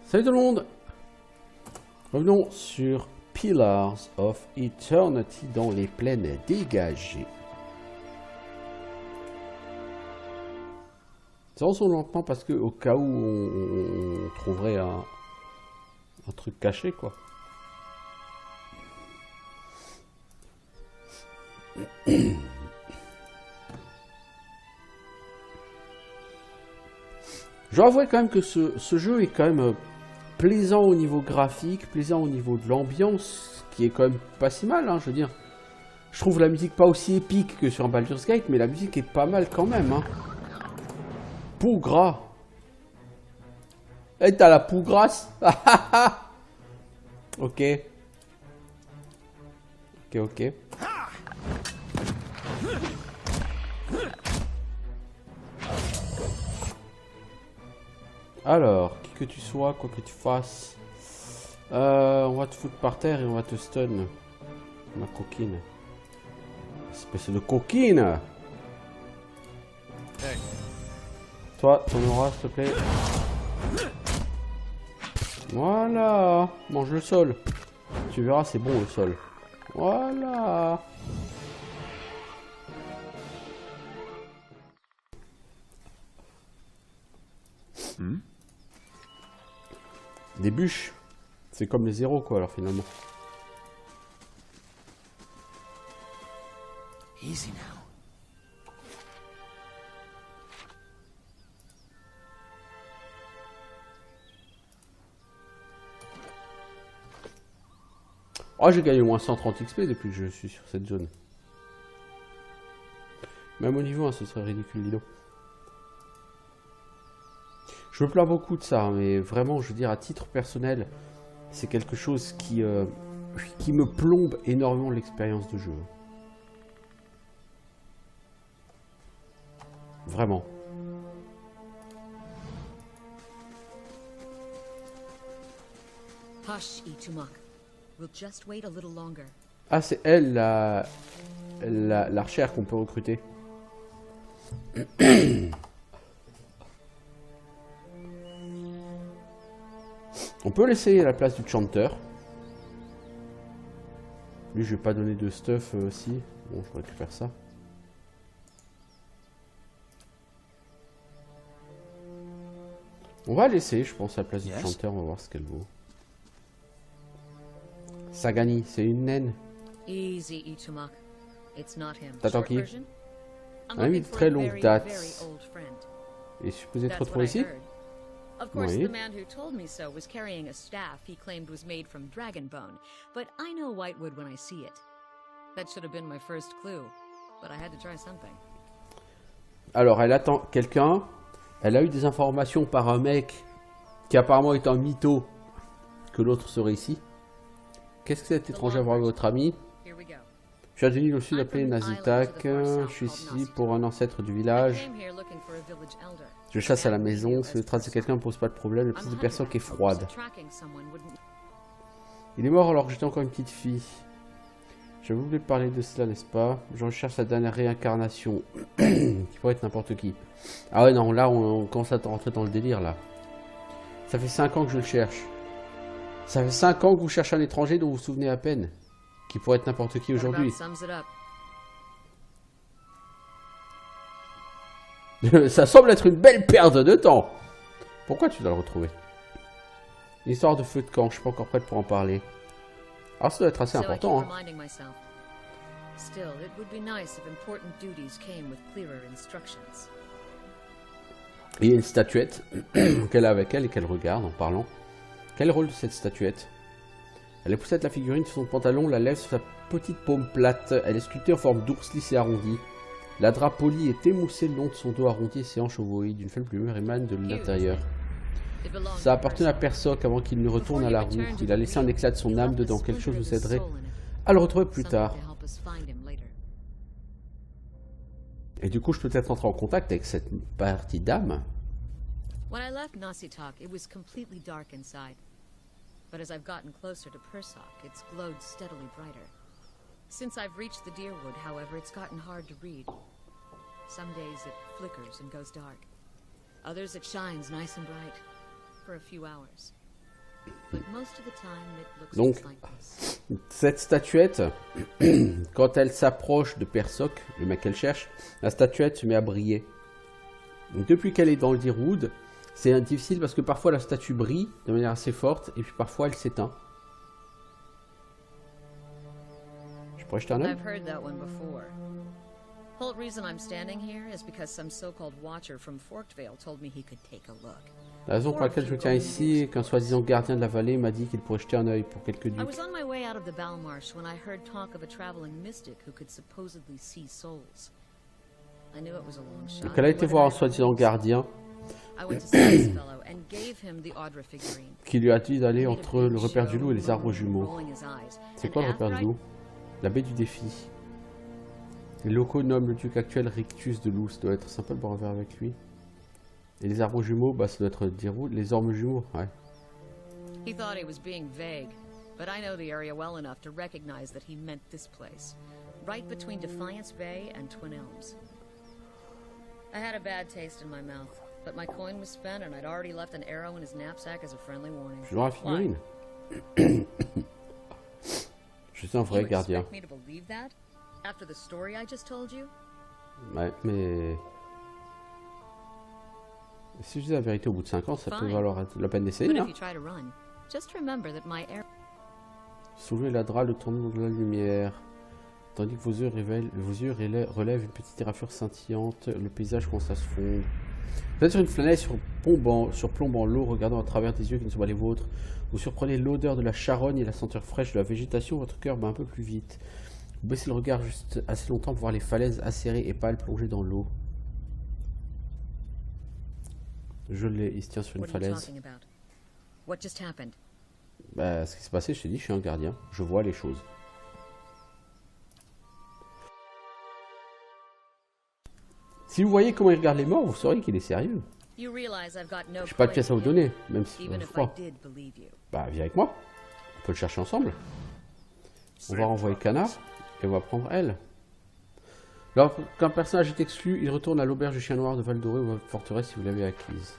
Salut tout le monde. Revenons sur Pillars of Eternity dans les plaines dégagées. Avançons lentement parce que au cas où on trouverait un truc caché quoi. Je dois avouer quand même que ce jeu est quand même plaisant au niveau graphique, plaisant au niveau de l'ambiance, qui est quand même pas si mal, hein, je veux dire. Je trouve la musique pas aussi épique que sur Baldur's Gate, mais la musique est pas mal quand même, hein. Pougras. Eh, t'as la pougrasse. Ok. Ok. Alors, qui que tu sois, quoi que tu fasses, on va te foutre par terre et on va te stun. Ma coquine. Espèce de coquine. Hey. Toi, ton aura, s'il te plaît. Voilà. Mange le sol. Tu verras, c'est bon le sol. Voilà. Des bûches. C'est comme les zéros, quoi, alors finalement. Easy now. Oh, j'ai gagné au moins 130 XP depuis que je suis sur cette zone. Même au niveau 1, ce serait ridicule, dis donc. Je me plains beaucoup de ça, mais vraiment, je veux dire, à titre personnel, c'est quelque chose qui me plombe énormément l'expérience de jeu. Vraiment. Hush, Itumok. We'll just wait a little longer. Ah, c'est elle, l'archère qu'on peut recruter. On peut laisser la place du chanteur. Lui, je vais pas donner de stuff aussi. Bon, je récupère ça. On va laisser, je pense, la place du chanteur. On va voir ce qu'elle vaut. Sagani, c'est une naine. Easy, Itumok. It's not him. T'attends Short qui? version? I'm Un ami looking de for très a longue very, date. very old friend. Et supposé être That's retrouvé what I ici? heard. Of course, Oui. the man who told me so was carrying a staff he claimed was made from dragon bone, but I know Whitewood when I see it. That should have been my first clue, but I had to try something. Alors, elle attend quelqu'un. Elle a eu des informations par un mec qui apparemment est un mytho que l'autre serait ici. Qu'est-ce que c'est étranger à voir votre ami? Here we go. Je suis venu au sud appelé Nazitak. Je suis ici pour un ancêtre du village. Came here looking for a village elder. Je chasse à la maison. Si le trace de quelqu'un ne pose pas de problème, le I'm petit de hunting personne qui est so froide. tracking someone wouldn't- Il est mort alors que j'étais encore une petite fille. J'avais oublié de parler de cela, n'est-ce pas? J'en cherche la dernière réincarnation. Qui pourrait être n'importe qui. Ah ouais, non, là, on commence à rentrer dans le délire, là. Ça fait 5 ans que je le cherche. Ça fait 5 ans que vous cherchez un étranger dont vous vous souvenez à peine. Qui pourrait être n'importe qui That about aujourd'hui. sums it up. Ça semble être une belle perte de temps. Pourquoi tu dois le retrouver? Une histoire de feu de camp, je suis pas encore prête pour en parler. Alors ça doit être assez So I keep important, hein. reminding myself. Still, it would be nice if important duties came with clearer instructions. Il y a une statuette qu'elle a avec elle et qu'elle regarde en parlant. Quel est le rôle de cette statuette? Elle est poussée de la figurine sur son pantalon, la lève sur sa petite paume plate. Elle est sculptée en forme d'ours lisse et arrondi. La drap polie est émoussée le long de son dos arrondi et ses hanches ovoïdes. Une faible plumeur émane de l'intérieur. It belonged Ça to appartenait à Percy. Persoc avant qu'il ne retourne à la roue. Il a laissé un éclat de son âme dedans. Quelque chose nous aiderait Soul in it. à le retrouver plus Something tard. to help us find him later. Et du coup, je peux peut-être entrer en contact avec cette partie d'âme. When I left Nasitak, it was completely dark inside. But as I've gotten closer to Persok, it's glowed steadily brighter. Since I've reached the Deerwood, however, it's gotten hard to read. Some days it flickers and goes dark. Others it shines nice and bright. For a few hours. but most of the time it looks Donc, just like this. cette statuette, quand elle s'approche de Persoc, le mec qu'elle cherche, la statuette se met à briller. Donc, depuis qu'elle est dans le Dyrwood, c'est difficile parce que parfois la statue brille de manière assez forte et puis parfois elle s'éteint. Je pourrais jeter un œil? I've heard that one before. Whole reason I'm standing here is because some so-called watcher from Forkvale told me he could take a look. La raison pour laquelle je me tiens ici est qu'un soi-disant gardien de la vallée m'a dit qu'il pourrait jeter un œil pour quelques I ducs. was on my way out of the Balmarsh when I heard talk of a traveling mystic who could supposedly see souls. I knew it was a long shot. Donc elle a été voir un soi-disant gardien I went to see this fellow and gave him the Audra figurine. qui lui a dit d'aller entre le repère du loup et les arbres jumeaux. C'est quoi le repère du loup? La baie du défi. Les locaux nomment le duc actuel Rictus de Loup. Ça doit être sympa de boire un verre avec lui. Et les arbres jumeaux, bah ça doit être Dyrwood. Les ormes jumeaux, ouais. He thought he was being vague, but I know the area well enough to recognize that he meant this place, right between Defiance Bay and Twin Elms. I had a bad taste in my mouth, but my coin was spent and I'd already left an arrow in his knapsack as a friendly warning. Je dois la figurine. Je suis un vrai You gardien. expect me to believe that? After the story I just told you? Ouais, mais... Si je dis la vérité au bout de 5 ans, ça peut Fine. valoir la peine But d'essayer, if hein. you try to run, just remember that my arrow... Soulevez la drape, le tournement de la lumière. Tandis que vos yeux relèvent une petite éraflure scintillante, le paysage commence à se fondre. Vous êtes sur une flanelle surplombant l'eau, regardant à travers des yeux qui ne sont pas les vôtres. Vous surprenez l'odeur de la charogne et la senteur fraîche de la végétation, votre cœur bat un peu plus vite. Vous baissez le regard juste assez longtemps pour voir les falaises acérées et pâles plongées dans l'eau. Je l'ai, il se tient sur une What are you falaise. talking about? What just happened? Bah, ce qui s'est passé, je t'ai dit, je suis un gardien. Je vois les choses. Si vous voyez comment il regarde les morts, vous saurez qu'il est sérieux. You realize I've got no Je n'ai pas de point pièce à vous in donner, même si even je if I crois. did believe you. Bah, viens avec moi. On peut le chercher ensemble. On va renvoyer Kana et on va prendre elle. Lorsqu'un personnage est exclu, il retourne à l'auberge du chien noir de Val d'Oré ou à votre forteresse si vous l'avez acquise.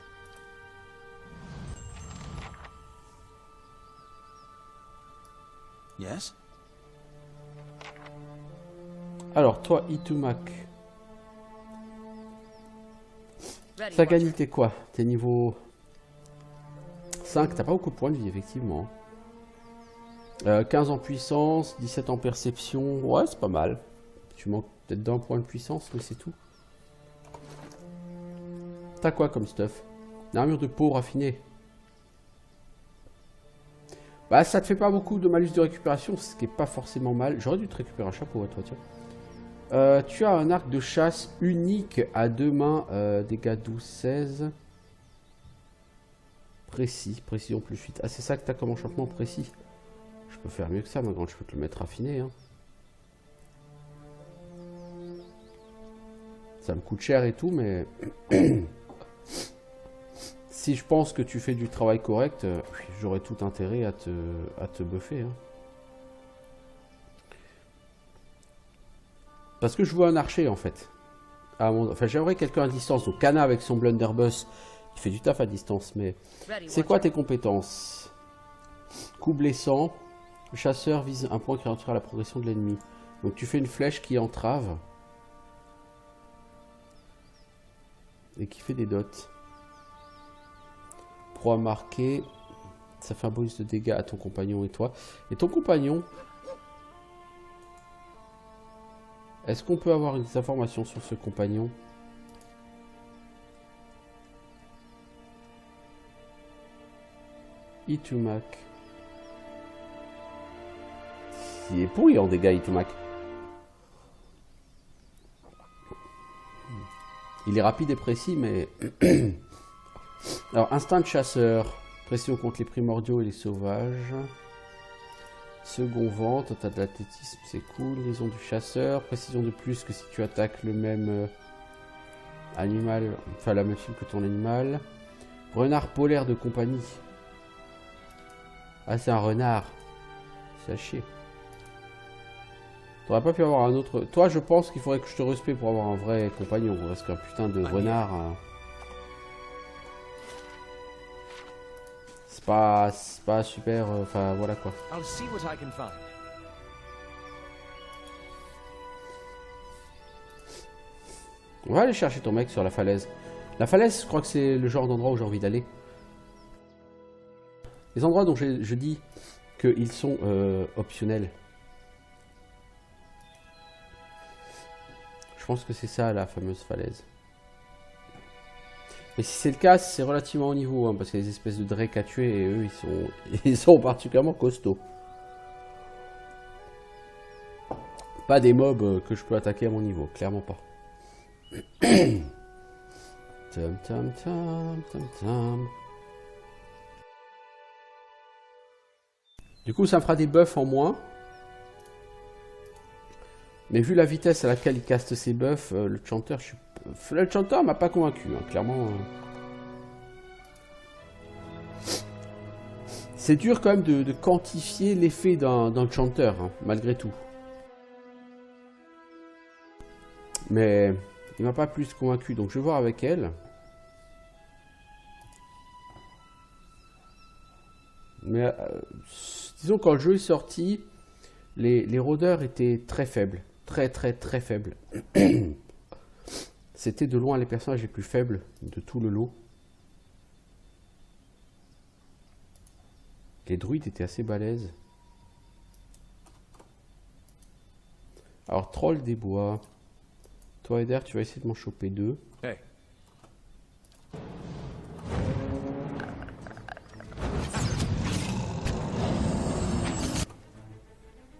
Yes? Alors, toi, Itumak, Ready, Sagani, Watcher. t'es quoi? T'es niveau 5, t'as pas beaucoup de points de vie, effectivement. 15 en puissance, 17 en perception. Ouais, c'est pas mal. Tu manques peut-être d'un point de puissance, mais c'est tout. T'as quoi comme stuff? Une armure de peau raffinée. Bah, ça te fait pas beaucoup de malus de récupération, ce qui est pas forcément mal. J'aurais dû te récupérer un chapeau à toi, tiens. Tu as un arc de chasse unique à deux mains, dégâts 12-16. Précis, précision plus 8. Ah, c'est ça que tu as comme enchantement précis. Je peux faire mieux que ça, ma grande, je peux te le mettre raffiné. Hein. Ça me coûte cher et tout, mais... si je pense que tu fais du travail correct, j'aurais tout intérêt à te buffer. Hein. Parce que je veux un archer en fait. Enfin, j'aimerais quelqu'un à distance. Donc Kana avec son blunderbuss qui fait du taf à distance. Mais Ready, c'est quoi Watcher. tes compétences? Coup blessant. Le chasseur vise un point qui ralentit la progression de l'ennemi. Donc tu fais une flèche qui entrave. Et qui fait des dots. Proie marquée. Ça fait un bonus de dégâts à ton compagnon et toi. Et ton compagnon... Est-ce qu'on peut avoir des informations sur ce compagnon? Itumak. Il est pourri en dégâts, Itumak. Il est rapide et précis, mais... Alors, instinct de chasseur. Pression contre les primordiaux et les sauvages. Second vent, t'as de l'athlétisme, c'est cool. Liaison du chasseur, précision de plus que si tu attaques le même animal, enfin la même cible que ton animal. Renard polaire de compagnie. Ah, c'est un renard. C'est à chier. T'aurais pas pu avoir un autre... Toi, je pense qu'il faudrait que je te respecte pour avoir un vrai compagnon. Parce qu'un putain de renard... c'est pas super. Enfin, voilà quoi. I'll see what I can find. On va aller chercher ton mec sur la falaise. La falaise, je crois que c'est le genre d'endroit où j'ai envie d'aller. Les endroits dont je dis qu'ils sont optionnels. Je pense que c'est ça la fameuse falaise. Mais si c'est le cas, c'est relativement haut niveau, hein, parce qu'il y a des espèces de drakes à tuer et eux ils sont particulièrement costauds. Pas des mobs que je peux attaquer à mon niveau, clairement pas. Tam tam tam tam tam. Du coup, ça me fera des buffs en moins. Mais vu la vitesse à laquelle il caste ses buffs, le chanteur, le chanteur m'a pas convaincu, hein, clairement. C'est dur quand même de quantifier l'effet d'un chanteur, hein, malgré tout. Mais il m'a pas plus convaincu, donc je vais voir avec elle. Mais disons quand le jeu est sorti, les rôdeurs étaient très faibles. Très faibles. C'était de loin les personnages les plus faibles de tout le lot. Les druides étaient assez balèzes. Alors, troll des bois. Toi, Eder, tu vas essayer de m'en choper 2. Hey.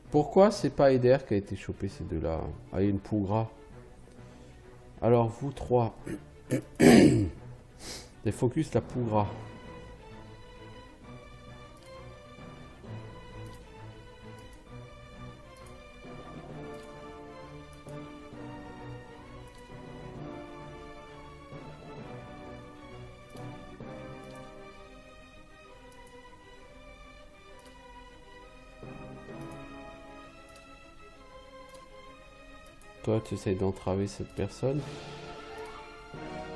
Pourquoi c'est pas Eder qui a été chopé ces deux-là? Ah, il y a une pougra. Alors, vous trois. Les focus la pougra. Toi, tu essayes d'entraver cette personne.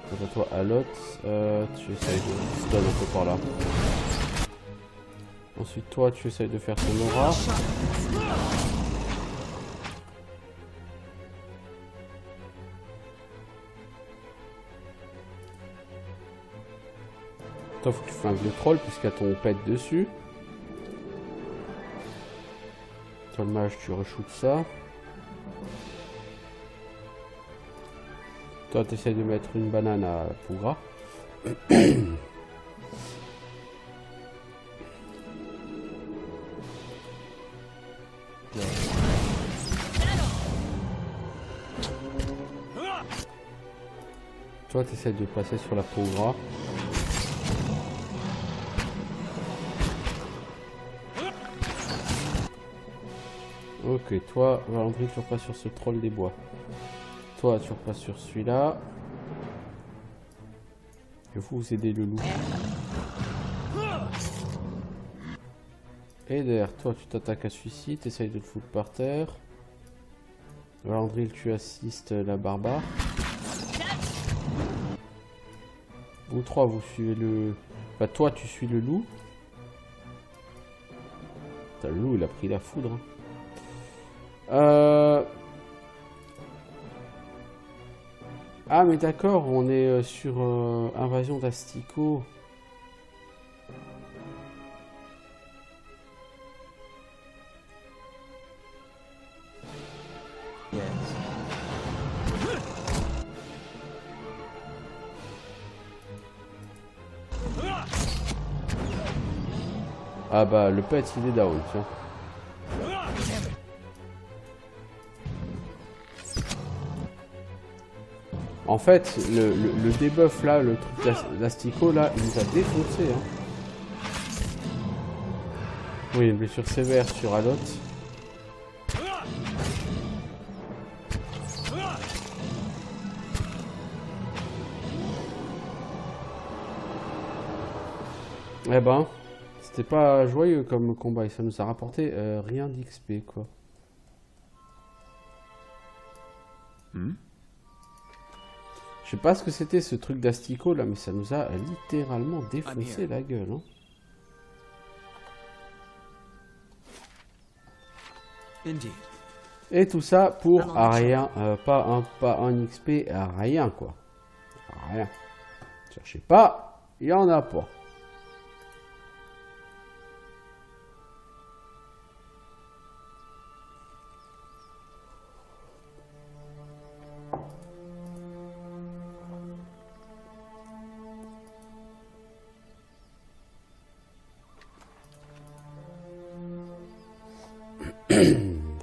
Quant à toi, Alot, tu essayes de stun un peu par là. Ensuite, toi, tu essayes de faire ton aura. Toi, faut que tu flingues le troll puisqu'il y a ton pet dessus. Toi, le mage, tu re-shoots ça. Toi, tu essaies de mettre une banane à Pougra. Toi, tu essaies de passer sur la Pougra. Ok, toi, Valandry, tu repasses sur ce troll des bois. Toi, tu repasses sur celui-là. Et vous aidez le loup. Et derrière toi, tu t'attaques à celui-ci. Tu essayes de le foutre par terre. Valandril, tu assistes la barbare. Vous trois, vous suivez le... Enfin, toi, tu suis le loup. Putain, le loup, il a pris la foudre. Ah mais d'accord, on est sur invasion d'Astico. Yes. Ah bah le pet il est down, tiens. En fait, le debuff là, le truc d'Astico là, il nous a défoncé. Hein. Oui, une blessure sévère sur Alot. Eh ben, c'était pas joyeux comme combat et ça nous a rapporté rien d'XP quoi. Je sais pas ce que c'était ce truc d'Astico là, mais ça nous a littéralement défoncé la gueule. Hein. Indeed. Et tout ça pour rien, pas un XP, rien quoi. Rien. Cherchez pas, il y en a pas.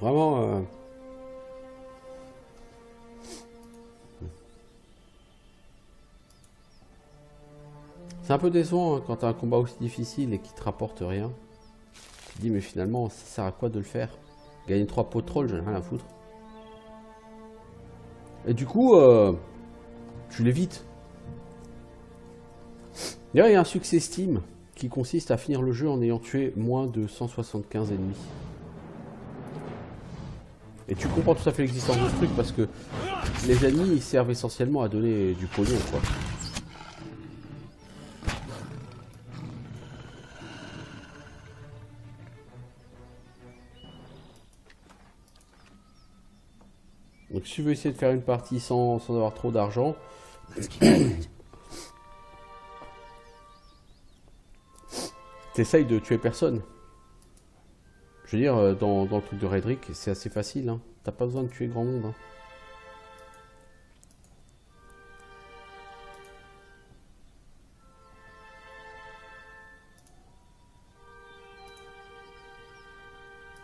Vraiment. C'est un peu décevant hein, quand t'as un combat aussi difficile et qui te rapporte rien. Tu te dis mais finalement ça sert à quoi de le faire? Gagner 3 pots de troll, j'en ai rien à foutre. Et du coup, tu l'évites. D'ailleurs il y a un succès Steam qui consiste à finir le jeu en ayant tué moins de 175 ennemis. Et tu comprends tout à fait l'existence de ce truc parce que les ennemis ils servent essentiellement à donner du pognon quoi. Donc si tu veux essayer de faire une partie sans avoir trop d'argent, t'essayes de tuer personne. Je veux dire, dans le truc de Redrick, c'est assez facile. Hein. T'as pas besoin de tuer grand monde. Hein.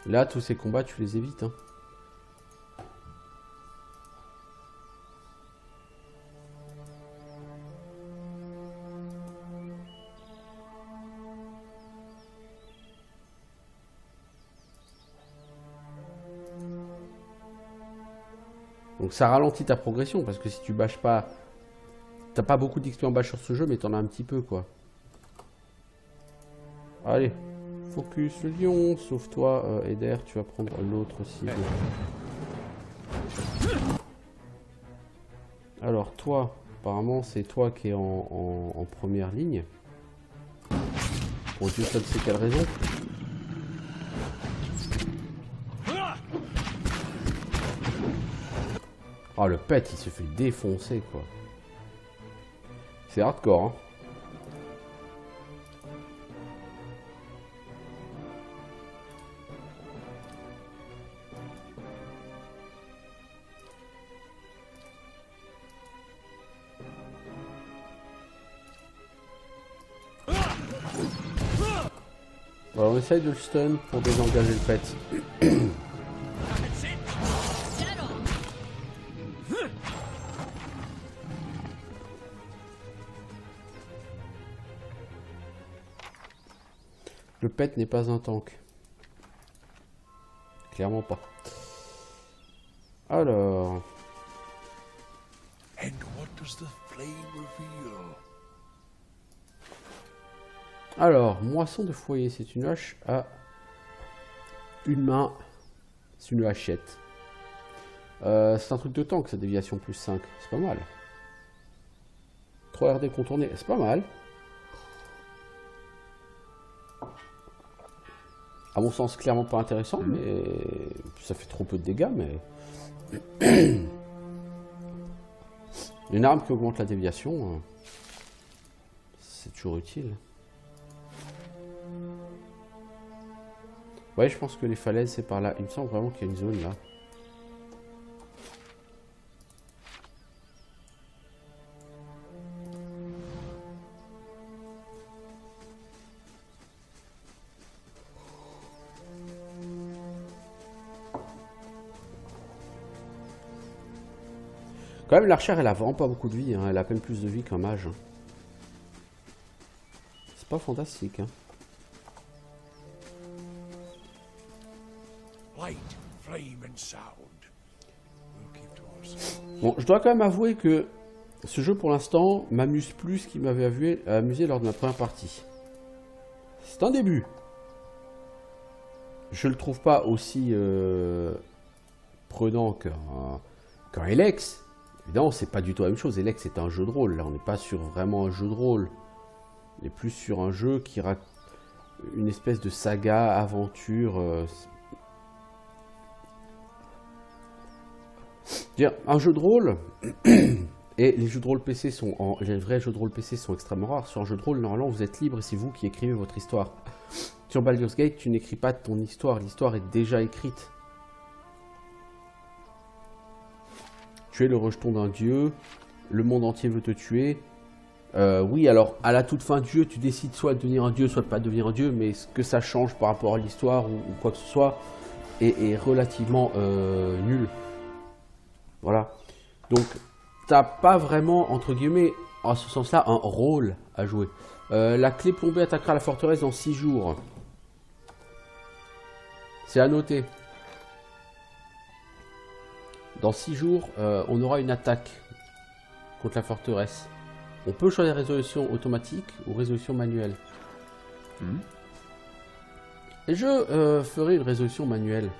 Là, tous ces combats, tu les évites. Hein. Donc ça ralentit ta progression parce que si tu bâches pas, t'as pas beaucoup d'XP en bâche sur ce jeu, mais t'en as un petit peu quoi. Allez, focus le lion, sauf toi, Eder, tu vas prendre l'autre cible. Alors toi, apparemment c'est toi qui es en première ligne. Pour Dieu seul sait quelle raison. Ah le pet il se fait défoncer quoi. C'est hardcore hein. Voilà, on essaye de le stun pour désengager le pet. Le pet n'est pas un tank. Clairement pas. Alors. And what does the flame reveal? Alors, moisson de foyer, c'est une hache à une main. C'est une hachette. C'est un truc de tank, sa déviation plus 5. C'est pas mal. 3 RD contourné, c'est pas mal. À mon sens, clairement pas intéressant, mais ça fait trop peu de dégâts, mais... Une arme qui augmente la déviation, c'est toujours utile. Ouais, je pense que les falaises, c'est par là. Il me semble vraiment qu'il y a une zone là. Quand même, l'archère, elle a vraiment pas beaucoup de vie. Hein. Elle a à peine plus de vie qu'un mage. Hein. C'est pas fantastique. Hein. Light, flame and sound. We'll keep to ourselves. Bon, je dois quand même avouer que ce jeu, pour l'instant, m'amuse plus qu'il m'avait amusé lors de ma première partie. C'est un début. Je le trouve pas aussi prenant qu'un Elex. Évidemment, c'est pas du tout la même chose. Elex, c'est un jeu de rôle. Là, on n'est pas sur vraiment un jeu de rôle. On est plus sur un jeu qui raconte une espèce de saga, aventure. Dire, un jeu de rôle, et les jeux de rôle PC sont, les vrais jeux de rôle PC sont extrêmement rares. Sur un jeu de rôle, normalement, vous êtes libre et c'est vous qui écrivez votre histoire. Sur Baldur's Gate, tu n'écris pas ton histoire, l'histoire est déjà écrite. Tu es le rejeton d'un dieu, le monde entier veut te tuer. Oui, alors, à la toute fin du jeu, tu décides soit de devenir un dieu, soit de pas devenir un dieu, mais ce que ça change par rapport à l'histoire ou quoi que ce soit est relativement nul. Voilà. Donc, t'as pas vraiment, entre guillemets, en ce sens-là, un rôle à jouer. La clé plombée attaquera la forteresse dans 6 jours. C'est à noter. Dans 6 jours, on aura une attaque contre la forteresse. On peut choisir résolution automatique ou résolution manuelle. Et je ferai une résolution manuelle.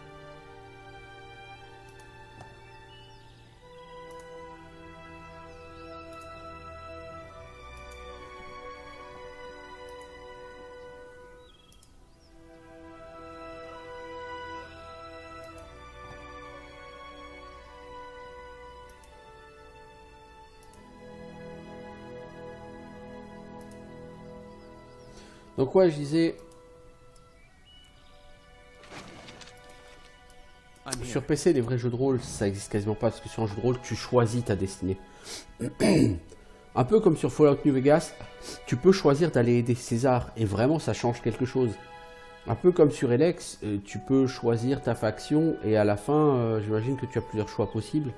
Donc ouais, je disais, sur PC, les vrais jeux de rôle, ça existe quasiment pas, parce que sur un jeu de rôle, tu choisis ta destinée. Un peu comme sur Fallout New Vegas, tu peux choisir d'aller aider César, et vraiment, ça change quelque chose. Un peu comme sur Elex, tu peux choisir ta faction, et à la fin, j'imagine que tu as plusieurs choix possibles.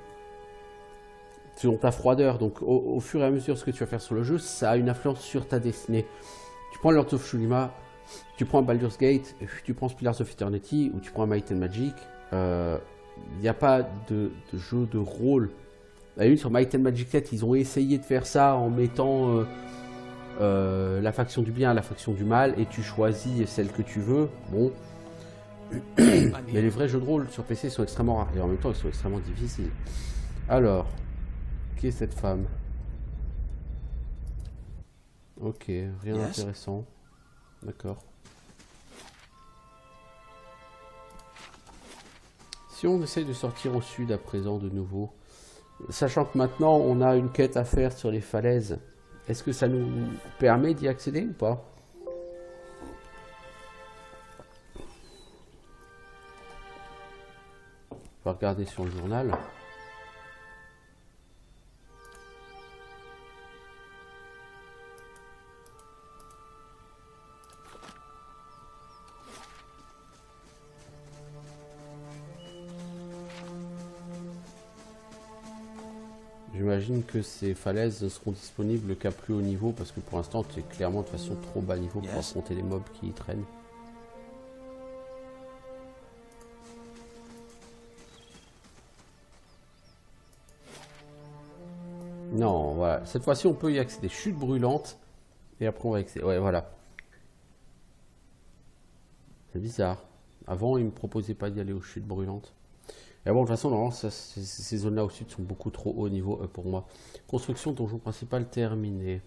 Selon ta froideur, donc au fur et à mesure ce que tu vas faire sur le jeu, ça a une influence sur ta destinée. Tu prends Lords of Shulima, tu prends Baldur's Gate, tu prends Pillars of Eternity ou tu prends Might and Magic. Il n'y a pas de jeu de rôle. À la limite, sur Might and Magic 7, ils ont essayé de faire ça en mettant la faction du bien, la faction du mal, et tu choisis celle que tu veux. Bon. Mais les vrais jeux de rôle sur PC sont extrêmement rares et en même temps ils sont extrêmement difficiles. Alors, qui est cette femme? Ok, rien d'intéressant. D'accord. Si on essaye de sortir au sud à présent de nouveau, sachant que maintenant on a une quête à faire sur les falaises, est-ce que ça nous permet d'y accéder ou pas? On va regarder sur le journal. J'imagine que ces falaises ne seront disponibles qu'à plus haut niveau parce que pour l'instant tu es clairement de façon trop bas niveau pour affronter les mobs qui y traînent. Non, voilà. Cette fois-ci on peut y accéder. Chute brûlante. Et après on va accéder. Ouais, voilà. C'est bizarre. Avant il me proposait pas d'y aller aux chutes brûlantes. Et bon, de toute façon, normalement, ces zones-là au sud sont beaucoup trop haut niveau pour moi. Construction donjon principal terminée.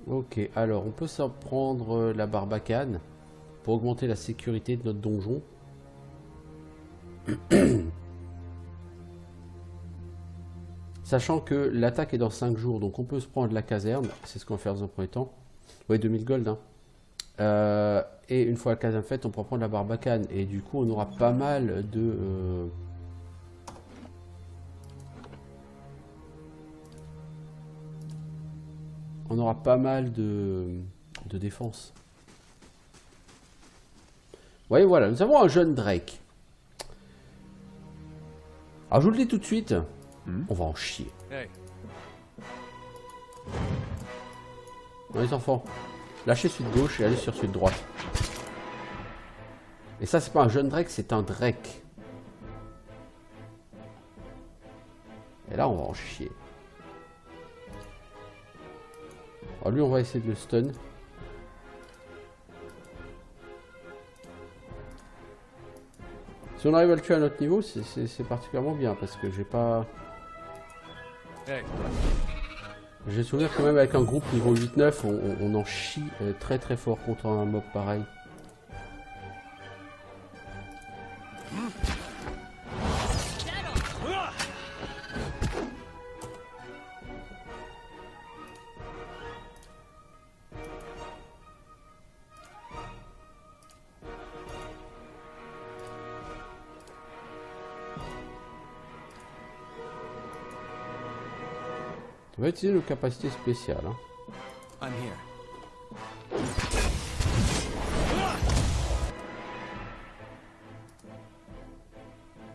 Ok, alors on peut s'en prendre la barbacane pour augmenter la sécurité de notre donjon. Sachant que l'attaque est dans 5 jours, donc on peut se prendre la caserne. C'est ce qu'on va faire dans un premier temps. Ouais, 2000 gold, hein. Et une fois la caserne faite, on pourra prendre la barbacane. Et du coup, on aura pas mal de... On aura pas mal de défense. Vous voyez, voilà, nous avons un jeune Drake. Alors, je vous le dis tout de suite, on va en chier. Non, les enfants, lâchez suite gauche et allez sur suite droite. Et ça, c'est pas un jeune Drake, c'est un Drake. Et là, on va en chier. Alors lui, on va essayer de le stun. Si on arrive à le tuer à notre niveau, c'est particulièrement bien, parce que j'ai pas... J'ai souvenir quand même avec un groupe niveau 8-9, on en chie très très fort contre un mob pareil. On va utiliser nos capacités spéciales. Hein. I'm here.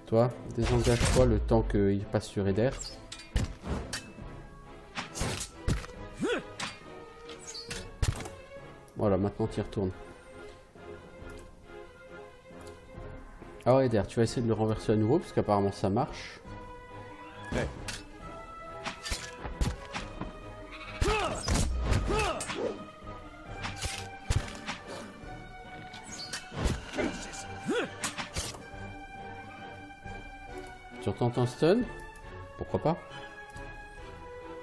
Toi, désengage-toi le temps qu'il passe sur Eder. Voilà, maintenant tu y retournes. Alors Eder, tu vas essayer de le renverser à nouveau, parce qu'apparemment ça marche. Hey. Tu retentes un stun? Pourquoi pas?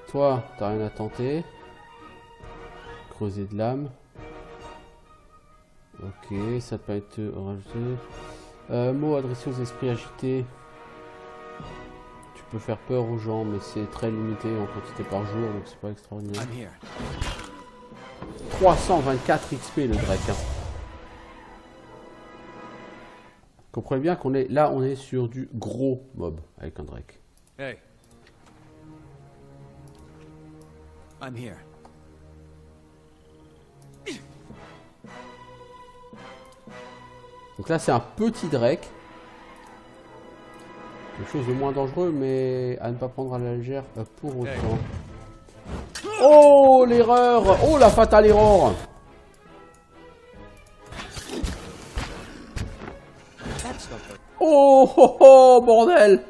Toi, t'as rien à tenter. Creuser de l'âme. Ok, ça peut être rajouté. Mot adressé aux esprits agités. Tu peux faire peur aux gens, mais c'est très limité en quantité par jour, donc c'est pas extraordinaire. 324 XP le Drake. Hein. Comprenez bien qu'on est là, on est sur du gros mob avec un Drake. Hey. I'm here. Donc là c'est un petit Drake. Quelque chose de moins dangereux, mais à ne pas prendre à la légère pour autant. Oh l'erreur! Oh la fatale erreur! Oh oh oh bordel!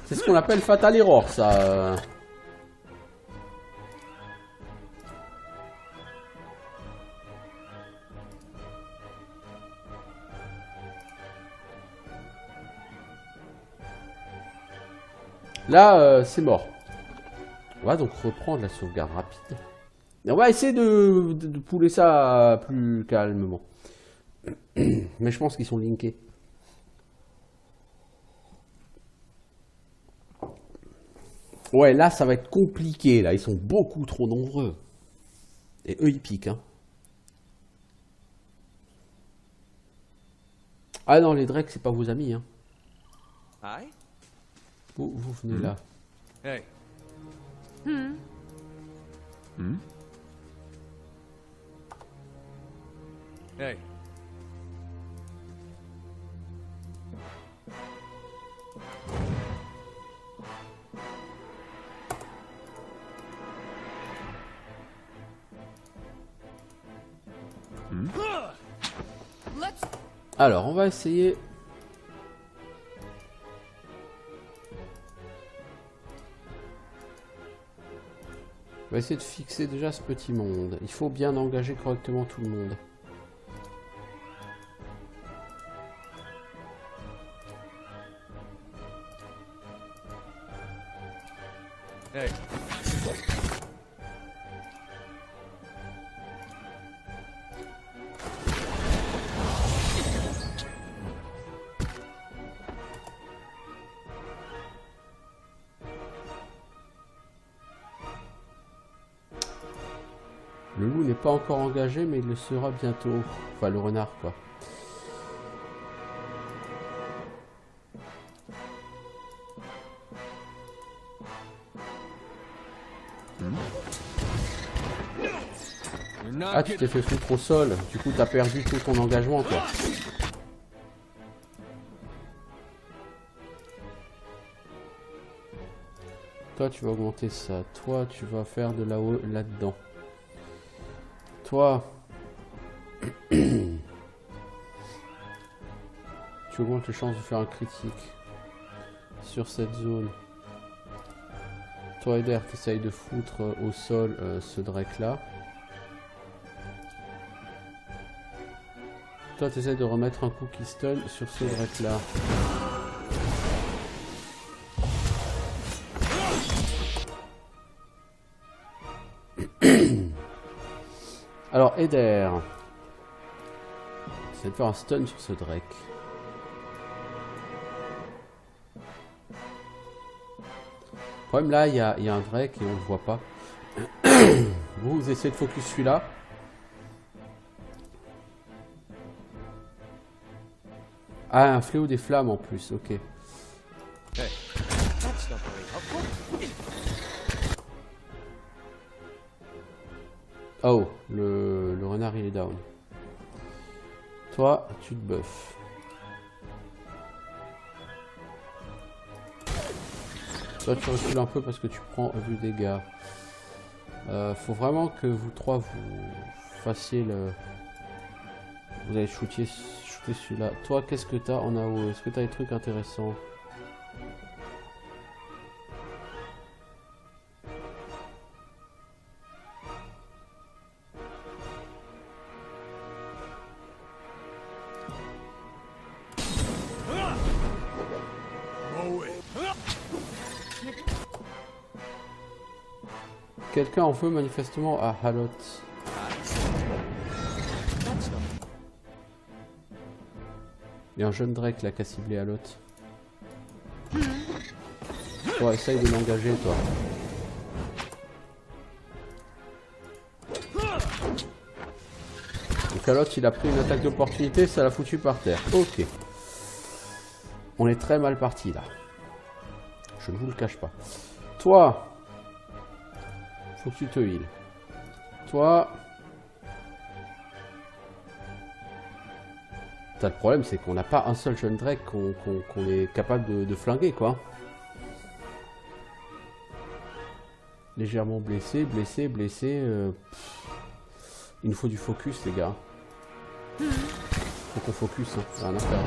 C'est ce qu'on appelle fatal error ça. Là c'est mort. On va donc reprendre la sauvegarde rapide. Et on va essayer de pouler ça plus calmement. Mais je pense qu'ils sont linkés. Ouais, là, ça va être compliqué. Là, ils sont beaucoup trop nombreux. Et eux, ils piquent. Hein. Ah non, les Drakes, c'est pas vos amis. Hein. Hi. Vous venez là. Hey. Hey. Alors, on va essayer. On va essayer de fixer déjà ce petit monde. Il faut bien engager correctement tout le monde. Hey. Le loup n'est pas encore engagé, mais il le sera bientôt. Enfin, le renard, quoi. Ah, tu t'es fait foutre au sol. Du coup, t'as perdu tout ton engagement, quoi. Toi, tu vas augmenter ça. Toi, tu vas faire de là-haut, là-dedans. Toi, tu augmentes les chances de faire un critique sur cette zone. Toi, Eder, tu essayes de foutre au sol ce Drake là. Toi, tu essaies de remettre un coup qui stun sur ce Drake là. Alors, Eder, c'est de faire un stun sur ce Drake. Le problème là, il y a un Drake et on le voit pas. Vous essayez de focus celui-là. Ah, un fléau des flammes en plus, ok. Oh, le renard il est down. Toi, tu te buffes. Toi, tu recules un peu parce que tu prends du dégât. Faut vraiment que vous trois vous fassiez le. Vous allez shooter celui-là. Toi, qu'est-ce que t'as en AOE? Est-ce que t'as des trucs intéressants? Quelqu'un en veut manifestement à Halot. Il y a un jeune Drake là qui a ciblé Halot. Toi, essaye de l'engager, toi. Donc Halot, il a pris une attaque d'opportunité, ça l'a foutu par terre. Ok. On est très mal parti là. Je ne vous le cache pas. Toi, faut que tu te heal. Toi, t'as le problème, c'est qu'on n'a pas un seul jeune Drake qu'on est capable de flinguer, quoi. Légèrement blessé. Il nous faut du focus, les gars. Faut qu'on focus, hein. Rien à faire.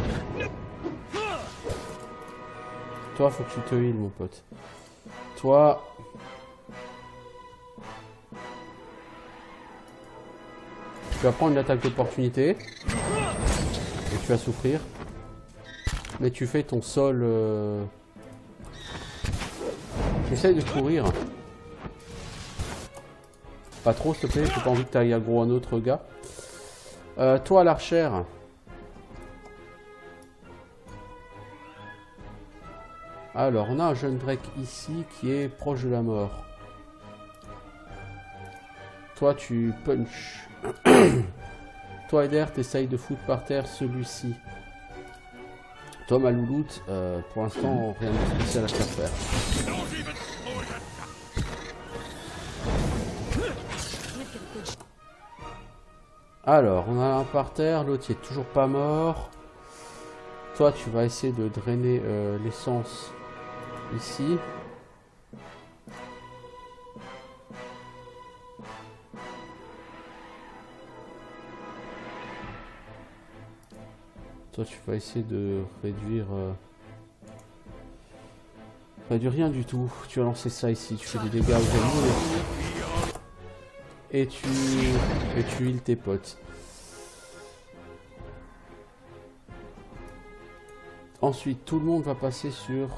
Toi, faut que tu te heal, mon pote. Toi... Tu vas prendre une attaque d'opportunité. Et tu vas souffrir. Mais tu fais ton sol... Essaye de courir. Pas trop, s'il te plaît. J'ai pas envie que tu ailles aggro un autre gars. Toi, l'archère. Alors, on a un jeune Drake ici qui est proche de la mort. Toi, tu punch. Toi, Eder, t'essayes de foutre par terre celui-ci. Toi, ma louloute, pour l'instant, rien de spécial à faire. Alors, on a un par terre, l'autre il est toujours pas mort. Toi, tu vas essayer de drainer l'essence ici. Toi, tu vas essayer de réduire... réduire rien du tout. Tu vas lancer ça ici. Tu fais des dégâts aux ennemis. Et tu heals tes potes. Ensuite, tout le monde va passer sur...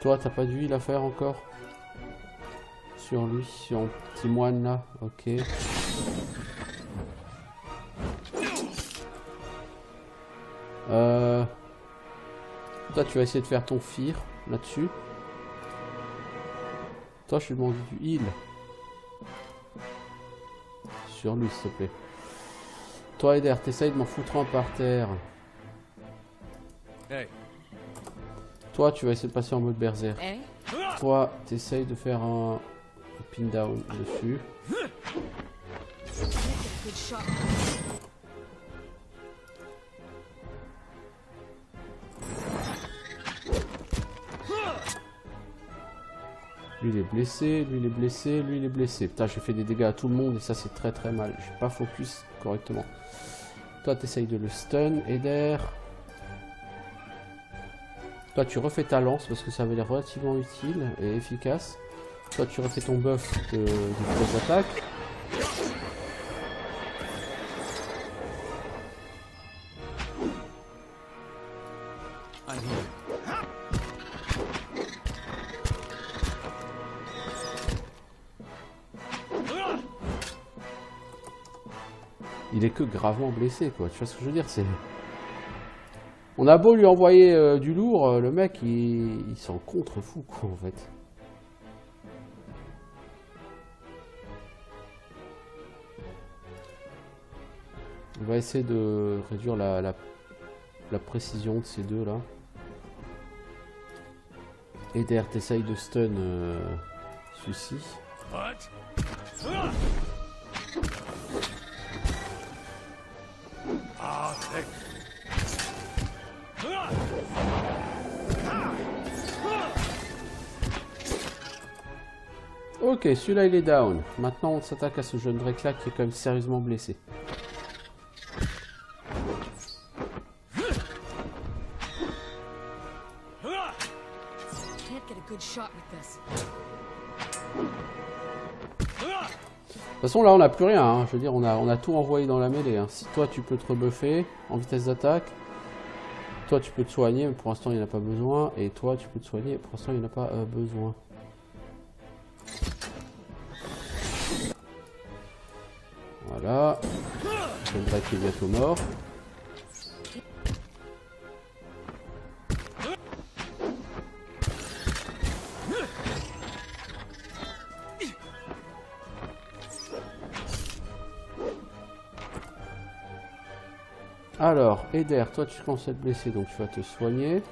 Toi, t'as pas d'huile à faire encore? Sur lui, sur un petit moine là, ok. Toi, tu vas essayer de faire ton fear là-dessus. Toi, je te demande du heal. Sur lui, s'il te plaît. Toi, Eder, t'essayes de m'en foutre un par terre. Hey. Toi, tu vas essayer de passer en mode berserk. Eh? Toi, t'essayes de faire un pin down dessus. Good shot. Lui il est blessé, lui il est blessé, lui il est blessé. Putain, j'ai fait des dégâts à tout le monde et ça c'est très très mal. J'ai pas focus correctement. Toi, t'essayes de le stun, Eder. Toi, tu refais ta lance parce que ça avait l'air relativement utile et efficace. Toi, tu refais ton buff de vitesse d'attaque. Il est que gravement blessé, quoi. Tu vois ce que je veux dire, c'est... On a beau lui envoyer du lourd, le mec, il s'en contrefou, quoi, en fait. On va essayer de réduire la précision de ces deux là. Et derrière, t'essayes de stun celui-ci. Ok, celui-là il est down. Maintenant on s'attaque à ce jeune Drake là qui est quand même sérieusement blessé. De toute façon là on n'a plus rien, hein. Je veux dire on a tout envoyé dans la mêlée. Hein. Si toi tu peux te rebuffer en vitesse d'attaque, toi tu peux te soigner, mais pour l'instant il n'y en a pas besoin. Et toi tu peux te soigner, pour l'instant il n'y en a pas besoin. Voilà. Le Drake est bientôt mort. Alors, Eder, toi tu commences à être blessé, donc tu vas te soigner.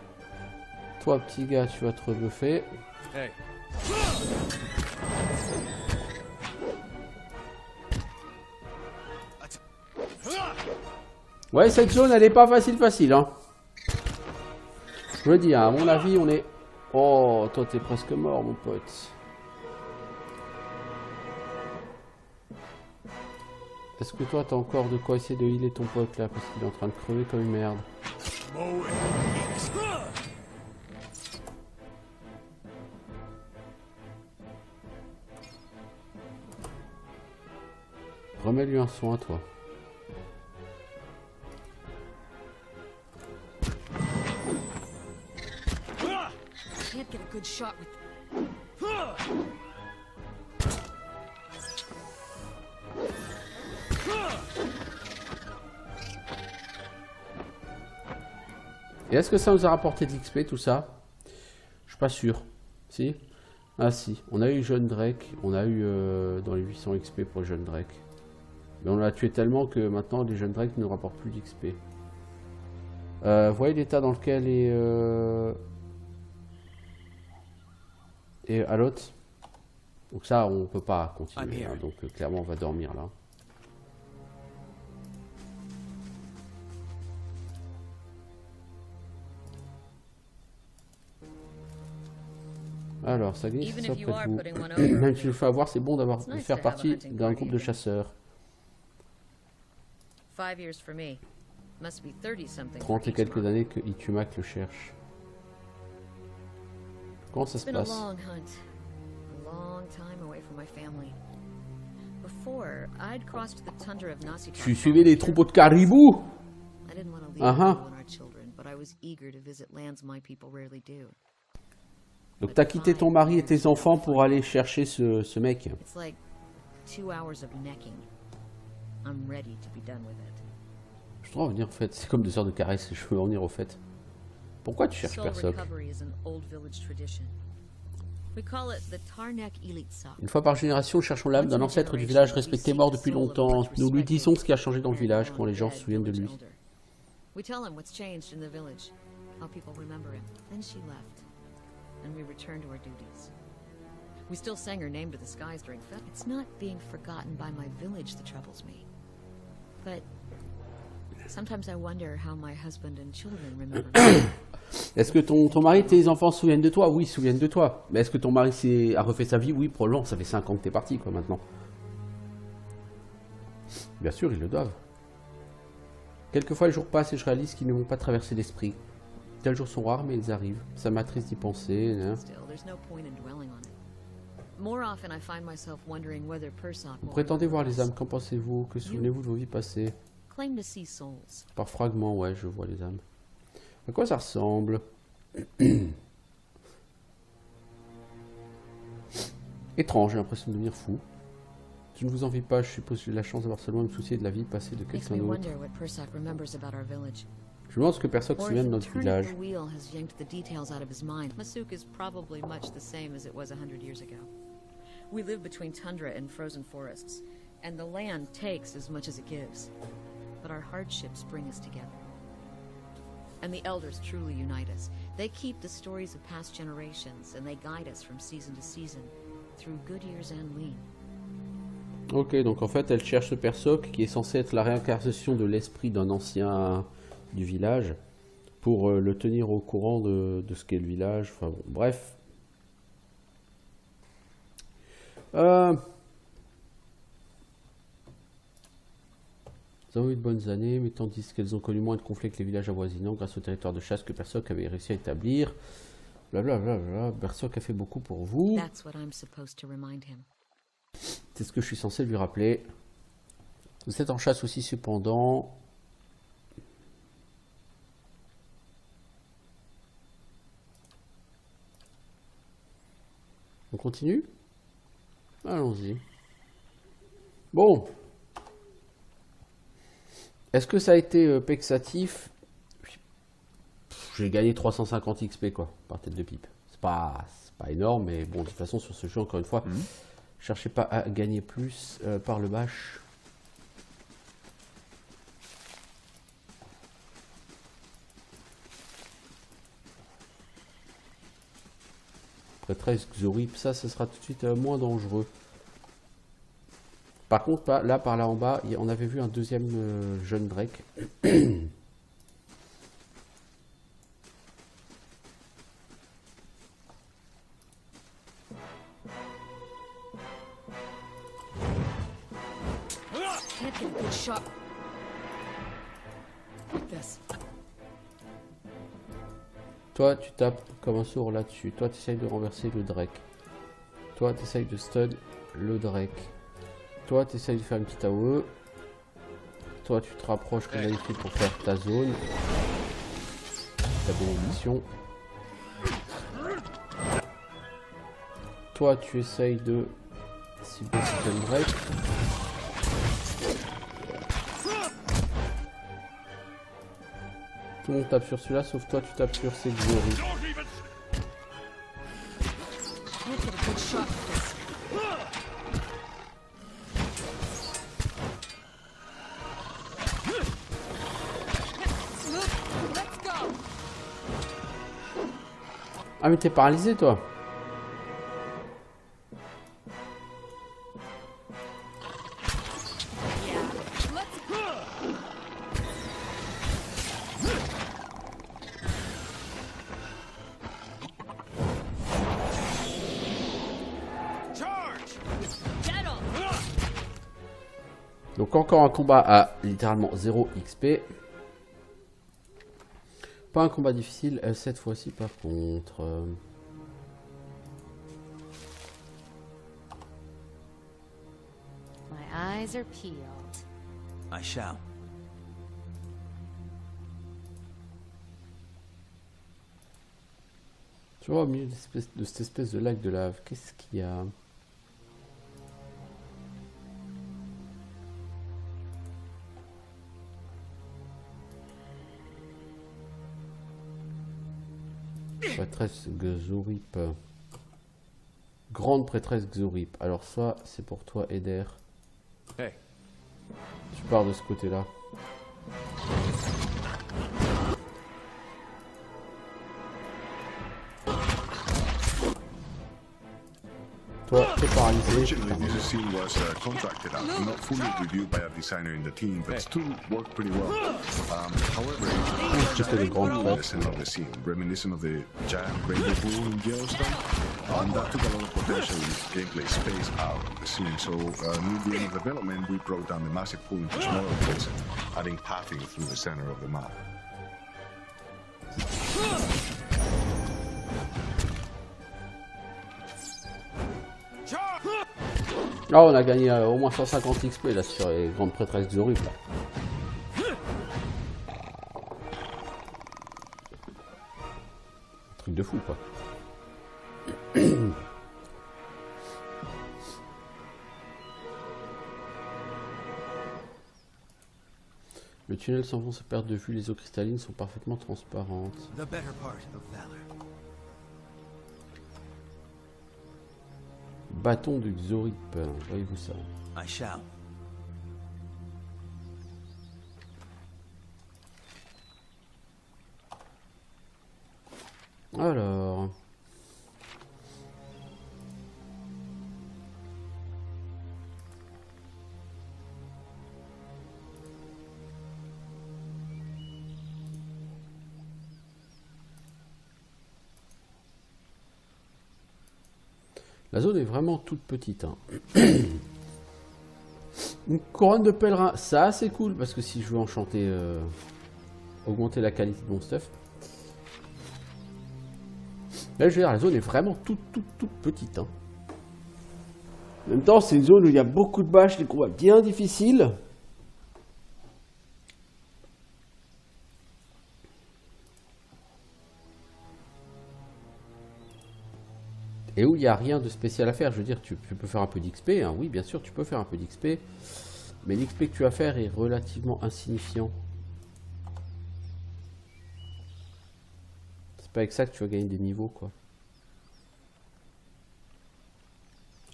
Toi, petit gars, tu vas te rebuffer. Hey. Ouais, cette zone, elle est pas facile, hein. Je veux dire, à mon avis, on est... Oh, toi, t'es presque mort, mon pote. Est-ce que toi, t'as encore de quoi essayer de healer ton pote, là, parce qu'il est en train de crever comme une merde. Remets-lui un soin, toi. Et est-ce que ça nous a rapporté de l'XP tout ça? Je suis pas sûr. Si? Ah si, on a eu jeune Drake, on a eu dans les 800 XP pour le jeune Drake. Mais on l'a tué tellement que maintenant les jeunes Drake ne nous rapportent plus d'XP. Vous voyez l'état dans lequel est Alot. Donc ça on peut pas continuer, hein, donc clairement on va dormir là. Alors ça glisse, ça près de vous. Même si je le fais avoir, c'est bon de faire partie d'un groupe de chasseurs. 30 et quelques années que Itumak le cherche. Comment ça se passe? Tu suivais les troupeaux de caribous? Donc t'as quitté ton mari et tes enfants pour aller chercher ce mec. Je dois revenir au fait, c'est comme 2 heures de caresse, je veux revenir au fait. Pourquoi tu cherches Persoc? Une fois par génération, nous cherchons l'âme d'un ancêtre du village respecté mort depuis longtemps. Nous lui disons ce qui a changé dans le village quand les gens se souviennent de lui. And we returned to our duties. We still sang her name to the skies during festival. It's not being forgotten by my village that troubles me. But sometimes I wonder how my husband and children remember me. Est-ce que ton mari et tes enfants se souviennent de toi? Oui, ils se souviennent de toi. Mais est-ce que ton mari a refait sa vie? Oui, probablement. Ça fait 5 ans que t'es parti, quoi, maintenant. Bien sûr, ils le doivent. Quelquefois, les jours passent et je réalise qu'ils ne m'ont pas traversé l'esprit. Tels jours sont rares, mais ils arrivent. Ça m'attriste d'y penser. Hein. Vous prétendez voir les âmes, qu'en pensez-vous? Que souvenez-vous de vos vies passées? Par fragments, ouais, je vois les âmes. À quoi ça ressemble? Étrange, j'ai l'impression de devenir fou. Je ne vous envie pas, je suppose que j'ai la chance d'avoir seulement à me soucier de la vie passée de quelqu'un d'autre. Je me demande ce que Persoc se souvient de notre village. Masuk is probably much the same as it was 100 years ago. We live between tundra and frozen forests, and the land takes as much as it gives. but our hardships bring us together. And the elders truly unite us. They keep the stories of past generations, and they guide us from season to season, through good years and lean. Ok, donc en fait, elle cherche ce Persoc qui est censé être la réincarnation de l'esprit d'un ancien du village pour le tenir au courant de ce qu'est le village. Enfin bon, bref. Elles ont eu de bonnes années, mais tandis qu'elles ont connu moins de conflits avec les villages avoisinants grâce au territoire de chasse que Persoc avait réussi à établir. Blablabla, Persoc a fait beaucoup pour vous. That's what I'm supposed to remind him. C'est ce que je suis censé lui rappeler. Vous êtes en chasse aussi cependant. On continue? Allons-y. Bon. Est-ce que ça a été vexatif? J'ai gagné 350 XP quoi, par tête de pipe. C'est pas énorme, mais bon, de toute façon sur ce jeu, encore une fois, cherchez pas à gagner plus par le bash. Prêtresse Xorip, ça sera tout de suite moins dangereux. Par contre, là, par là en bas, on avait vu un deuxième jeune Drake. Can't get a good shot. Like this. Toi, tu tapes comme un sourd là-dessus. Toi, tu essayes de renverser le Drake. Toi, tu essayes de stun le Drake. Toi, tu essayes de faire une petite AOE. Toi, tu te rapproches comme d'habitude pour faire ta zone. Ta bénédiction. Toi, tu essayes de cibler le Drake. Tout le monde tape sur celui-là, sauf toi, tu tapes sur ces Xori. Can't get a good shot. Let's go. Ah mais t'es paralysé toi. Yeah. Let's go. Charge! Get 'em. Donc encore un combat à littéralement 0 XP. Pas un combat difficile cette fois-ci par contre. My eyes are peeled. I shall. Tu vois au milieu de cette espèce de lac de lave, qu'est-ce qu'il y a? Prêtresse Xorip. Grande prêtresse Xorip. Alors soit c'est pour toi Eder. Hey. Tu pars de ce côté-là. Toi, t'es paralysé. Originally, this scene was contracted out, not fully reviewed by a designer in the team, but still worked pretty well. However, Just a grand reminiscent of the scene, reminiscent of the giant rainbow pool in Yellowstone, and that took a lot of potential gameplay space out of the scene. So, near the end of development, we broke down the massive pool into smaller pits, adding pathing through the center of the map. Ah, on a gagné au moins 150 XP là sur les grandes prêtresses Xorip là. Truc de fou quoi. Le tunnel s'enfonce à perte de vue, les eaux cristallines sont parfaitement transparentes. The better part of valor. Bâton de Xorip, voyez-vous ça? I shall. Alors... La zone est vraiment toute petite. Hein. Une couronne de pèlerin, ça c'est cool parce que si je veux enchanter, augmenter la qualité de mon stuff. Là je veux dire, la zone est vraiment toute petite. Hein. En même temps, c'est une zone où il y a beaucoup de bâches, des combats bien difficiles. Et où il n'y a rien de spécial à faire. Je veux dire, tu peux faire un peu d'XP. Hein. Oui, bien sûr, tu peux faire un peu d'XP. Mais l'XP que tu vas faire est relativement insignifiant. C'est pas avec ça que tu vas gagner des niveaux, quoi.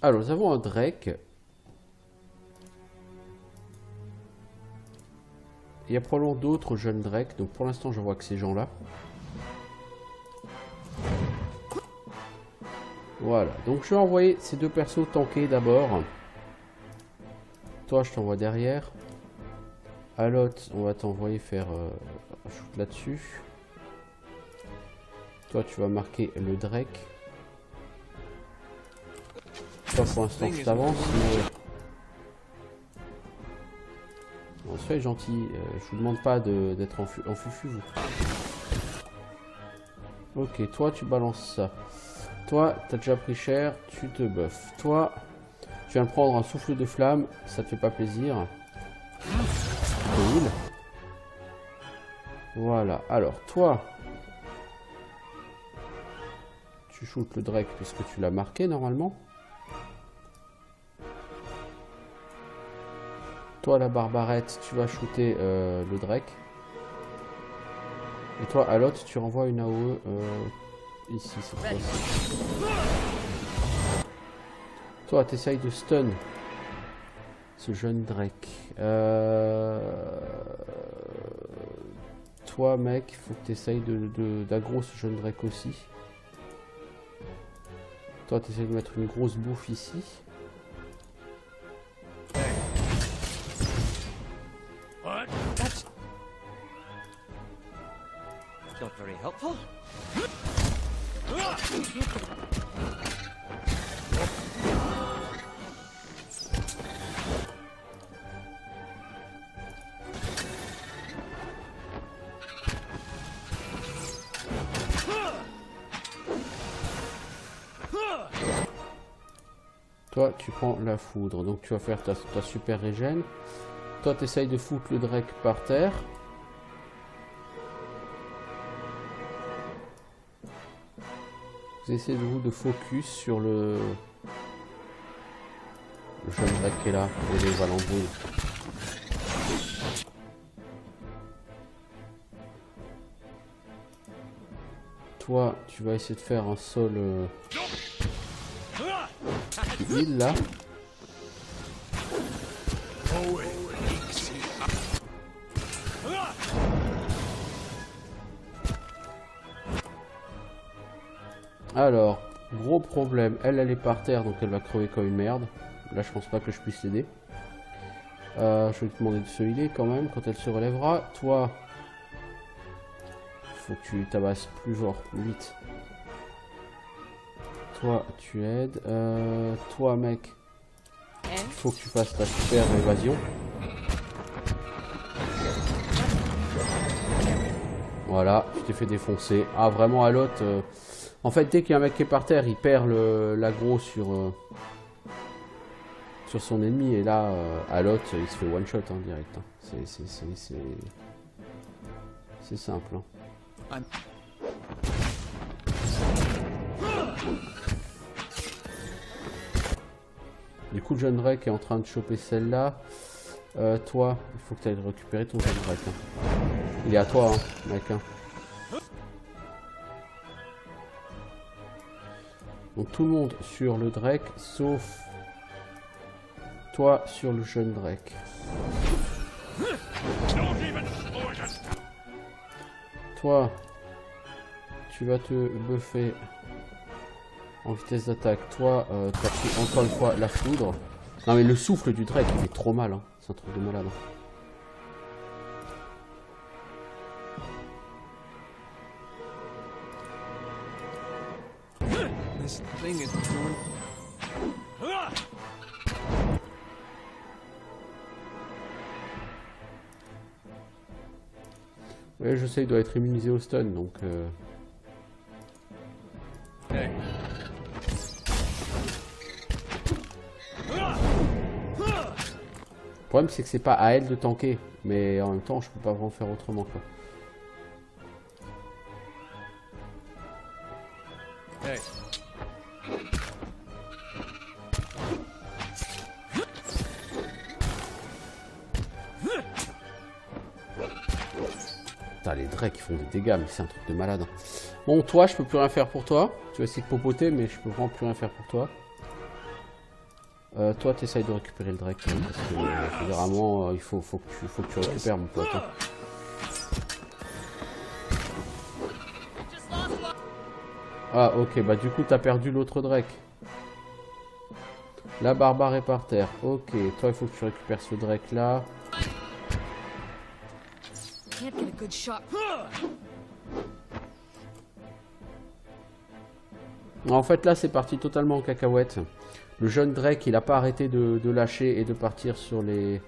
Alors, nous avons un Drake. Il y a probablement d'autres jeunes Drake. Donc, pour l'instant, je vois que ces gens-là. Voilà, donc je vais envoyer ces deux persos tanker d'abord. Toi, je t'envoie derrière. Alot, on va t'envoyer faire un shoot là-dessus. Toi, tu vas marquer le Drake. Toi, pour l'instant, je t'avance. Mais... Bon, soyez gentil, je vous demande pas d'être en fufu, vous. Ok, toi, tu balances ça. Toi, t'as déjà pris cher, tu te buffes. Toi, tu viens de prendre un souffle de flamme, ça te fait pas plaisir. Cool. Voilà, alors toi, tu shootes le Drake puisque tu l'as marqué normalement. Toi, la barbarette, tu vas shooter le Drake. Et toi, Alot, tu renvoies une AOE ici, cette fois-ci. Toi, t'essayes de stun ce jeune Drake. Toi, mec, il faut que t'essayes d'aggro ce jeune Drake aussi. Toi, t'essayes de mettre une grosse bouffe ici. That's not very helpful. Toi, tu prends la foudre, donc tu vas faire ta super régène. Toi, tu essayes de foutre le Drake par terre. Vous essayez de focus sur le jeune Drake qui est là, et les valembrouilles. Toi, tu vas essayer de faire un sol qui heal là. Alors, gros problème, elle est par terre, donc elle va crever comme une merde. Là, je pense pas que je puisse l'aider. Je vais te demander de se healer quand même, quand elle se relèvera. Toi, faut que tu tabasses plus fort, plus vite. Toi, tu aides. Toi, mec, faut que tu fasses ta super évasion. Voilà, tu t'es fait défoncer. Ah, vraiment, à l'autre... En fait, dès qu'il y a un mec qui est par terre, il perd l'aggro sur son ennemi. Et là, à l'autre, il se fait one shot hein, direct. Hein. C'est simple. Hein. Du coup, le jeune Drake est en train de choper celle-là. Toi, il faut que tu ailles récupérer ton jeune Drake. Hein. Il est à toi, hein, mec. Hein. Donc tout le monde sur le Drake, sauf toi sur le jeune Drake. Toi, tu vas te buffer en vitesse d'attaque. Toi, t'as pris encore une fois la foudre. Non mais le souffle du Drake, il fait trop mal. Hein. C'est un truc de malade. This thing is doing. Ouais, je sais, il doit être immunisé au stun, donc... Hey. Le problème, c'est que c'est pas à elle de tanker, mais en même temps, je peux pas vraiment faire autrement, quoi. Hey. Putain, les Drakes, ils font des dégâts, mais c'est un truc de malade. Hein. Bon, toi, je peux plus rien faire pour toi. Tu vas essayer de popoter, mais je peux vraiment plus rien faire pour toi. Toi, t'essayes de récupérer le Drake, hein, parce que généralement, il faut que tu récupères, mon pote. Hein. Ah, ok, bah du coup, t'as perdu l'autre Drake. La barbare est par terre. Ok, toi, il faut que tu récupères ce Drake là. Can't get a good shot. En fait, là, c'est parti totalement en cacahuète. Le jeune Drake, il a pas arrêté de lâcher et de partir sur les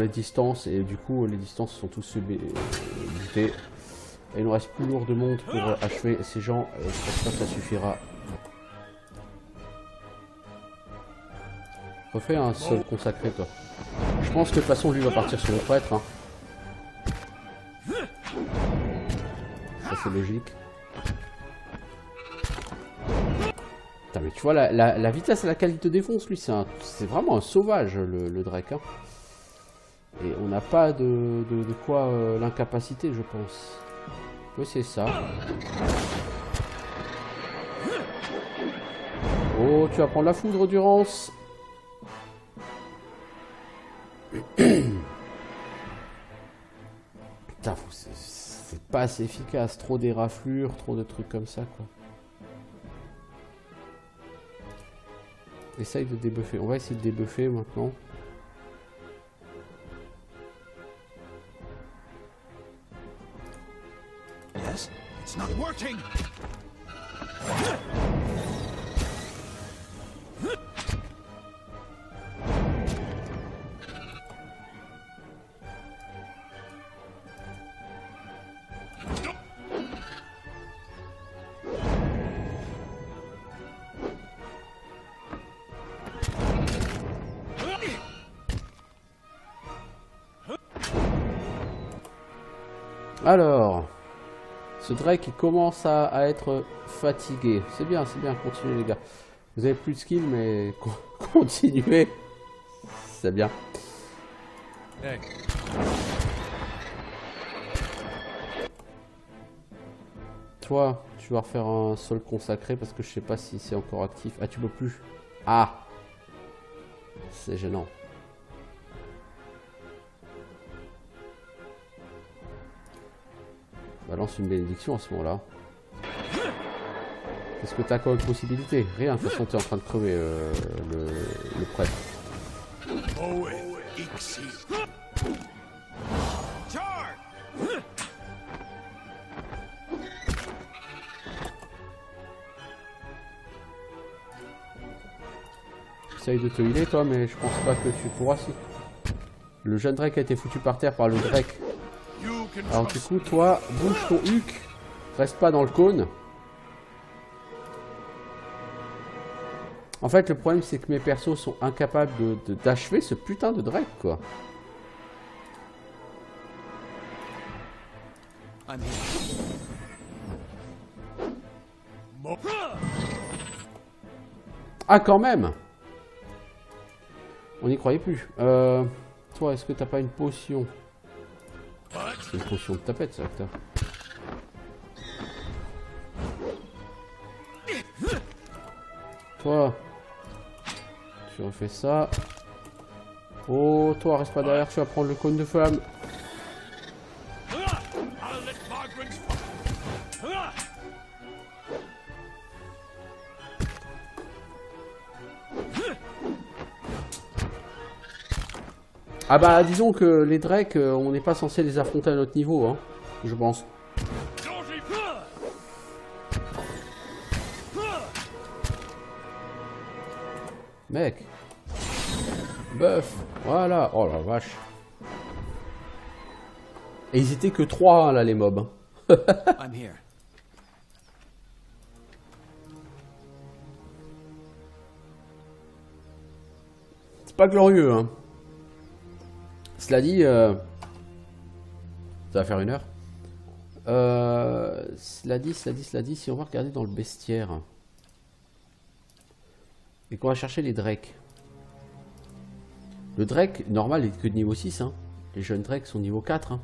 distances. Et du coup, les distances sont tous butées. Et il nous reste plus lourd de monde pour achever ces gens. Et je pense pas que ça suffira. Refais un seul consacré, toi. Je pense que de toute façon, lui va partir sur le prêtre. Hein. Ça, c'est logique. Putain, mais tu vois, la vitesse à laquelle il te défonce, lui, c'est vraiment un sauvage, le Drake. Hein. Et on n'a pas de quoi l'incapaciter, je pense. Oui, c'est ça. Oh, tu vas prendre la foudre, Durance. Putain, c'est pas assez efficace. Trop d'éraflures, trop de trucs comme ça, quoi. Essaye de débuffer. On va essayer de débuffer maintenant. Yes, it's not working. Alors, ce Drake il commence à être fatigué. C'est bien, continuez les gars. Vous avez plus de skill, mais continuez. C'est bien. Hey. Toi, tu vas refaire un sol consacré parce que je sais pas si c'est encore actif. Ah, tu peux plus. Ah, c'est gênant. Balance une bénédiction à ce moment-là. Qu'est-ce que t'as comme possibilité? Rien, de toute façon t'es en train de crever le prêtre. Oh, Ixi. Charge! Essaye de te healer toi, mais je pense pas que tu pourras si. Le jeune Drake a été foutu par terre par le Drake. Alors du coup, toi, bouge ton huc. Reste pas dans le cône. En fait, le problème, c'est que mes persos sont incapables d'achever ce putain de Drake, quoi. Ah, quand même. On n'y croyait plus. Toi, est-ce que t'as pas une potion? C'est une potion de tapette, ça, acteur. Toi, tu refais ça. Oh, toi, reste pas derrière, tu vas prendre le cône de flamme. Ah bah disons que les Drakes, on n'est pas censé les affronter à notre niveau, hein, je pense. Mec. Bœuf. Voilà. Oh la vache. Et ils étaient que 3 hein, là les mobs. I'm here. C'est pas glorieux hein. Cela dit, ça va faire 1 heure. Cela dit, si on va regarder dans le bestiaire et qu'on va chercher les Drakes. Le Drake normal est que de niveau 6 hein. Les jeunes Drakes sont niveau 4 hein.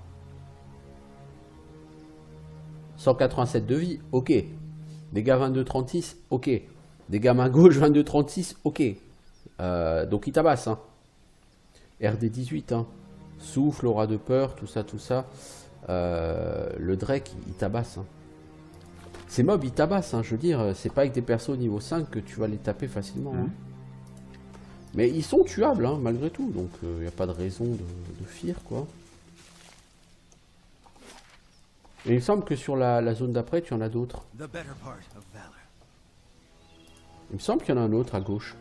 187 de vie, ok. Dégâts 22-36, ok. Dégâts main gauche 22-36, ok. Donc il tabasse hein. RD 18 hein. Souffle, aura de peur, tout ça, tout ça. Le Drake il tabasse hein. Ces mobs ils tabassent hein. Je veux dire, c'est pas avec des persos niveau 5 que tu vas les taper facilement hein. Mais ils sont tuables hein, malgré tout. Donc il n'y a pas de raison de fuir quoi. Et il me semble que sur la zone d'après, tu en as d'autres. The better part of valor. Il me semble qu'il y en a un autre à gauche.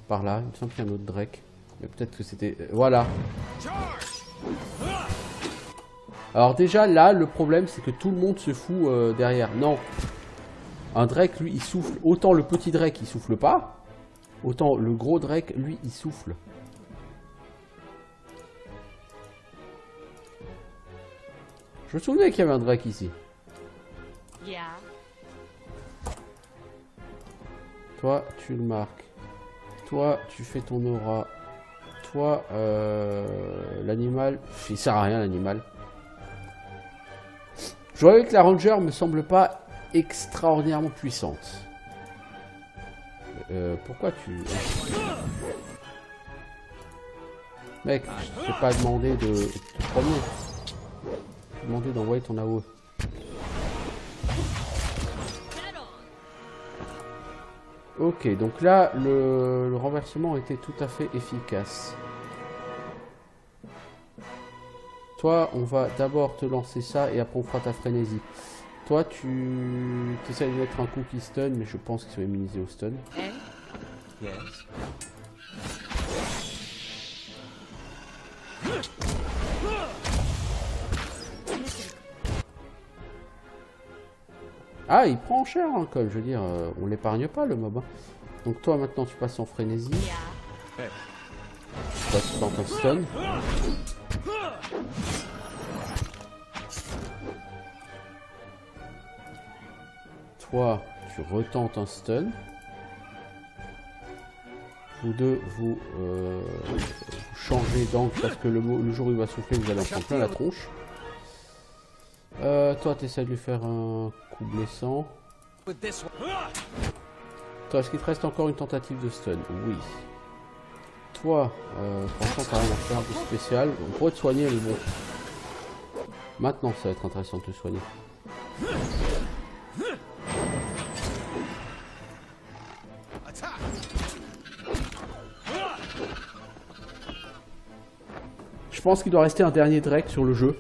Par là, il me semble qu'il y a un autre Drake. Mais peut-être que c'était... voilà. Alors déjà, là, le problème, c'est que tout le monde se fout derrière. Non. Un Drake, lui, il souffle. Autant le petit Drake, il souffle pas. Autant le gros Drake, lui, il souffle. Je me souvenais qu'il y avait un Drake ici. Yeah. Toi, tu le marques. Toi, tu fais ton aura. Toi, l'animal... Il sert à rien, l'animal. Je vois que la Ranger me semble pas extraordinairement puissante. Pourquoi tu... Mec, je t'ai pas demandé de te promener. Je t'ai demandé d'envoyer ton AOE. Ok, donc là, le renversement était tout à fait efficace. Toi, on va d'abord te lancer ça et après on fera ta frénésie. Toi, tu essaies de mettre un coup qui stun, mais je pense qu'ils sont immunisés au stun. Yes. Ah, il prend cher, hein, comme je veux dire, on l'épargne pas le mob. Hein. Donc toi, maintenant, tu passes en frénésie. Toi, tu tentes un stun. Toi, tu retentes un stun. Vous deux, vous changez d'angle parce que le jour où il va souffler, vous allez en prendre plein la tronche. Toi, tu essaies de lui faire un coup blessant. Toi, est-ce qu'il te reste encore une tentative de stun? Oui. Toi, franchement, t'as rien à faire de spécial. On pourrait te soigner, mais bon. Maintenant, ça va être intéressant de te soigner. Je pense qu'il doit rester un dernier Drake sur le jeu.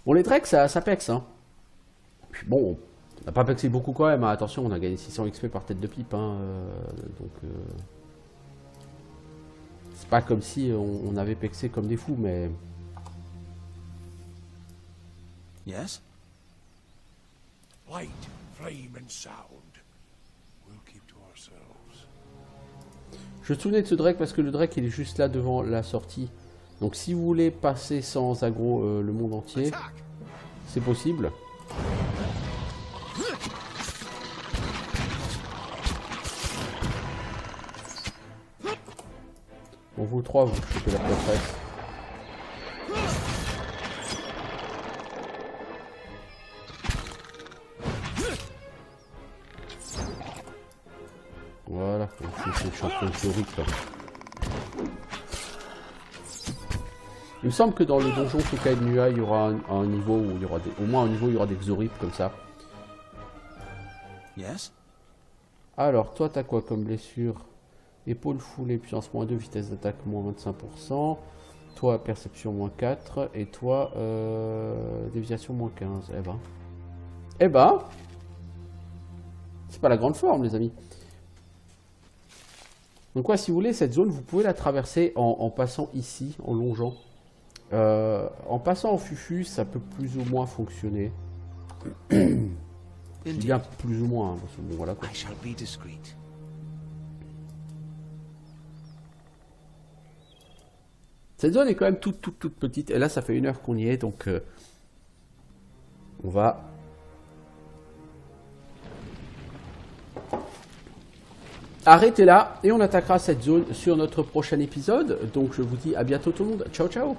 Bon, les Drakes, ça pexe, hein. Puis bon, on n'a pas pexé beaucoup quand même, hein. Attention, on a gagné 600 XP par tête de pipe, hein. Donc, c'est pas comme si on avait pexé comme des fous, mais... Yes? Light, flame, and sound. We'll keep to ourselves. Je me souvenais de ce Drake parce que le Drake, il est juste là devant la sortie. Donc si vous voulez passer sans aggro le monde entier, c'est possible. Bon, vous trois, vous chopez la prêtresse. Voilà, c'est le champion historique là. Il me semble que dans le donjon Fukai de Nua, il y aura un niveau où il y aura au moins un niveau où il y aura des Xoripes comme ça. Yes? Alors, toi, t'as quoi comme blessure? Épaule foulée, puissance -2, vitesse d'attaque -25%. Toi, perception -4. Et toi, déviation -15. Eh ben. C'est pas la grande forme, les amis. Donc, si vous voulez, cette zone, vous pouvez la traverser en passant ici, en longeant. En passant en fufu, ça peut plus ou moins fonctionner. Bien plus ou moins, hein, parce que bon, voilà quoi. I shall be discreet. Cette zone est quand même toute petite. Et là, ça fait 1 heure qu'on y est, donc on va arrêter là et on attaquera cette zone sur notre prochain épisode. Donc je vous dis à bientôt tout le monde. Ciao ciao.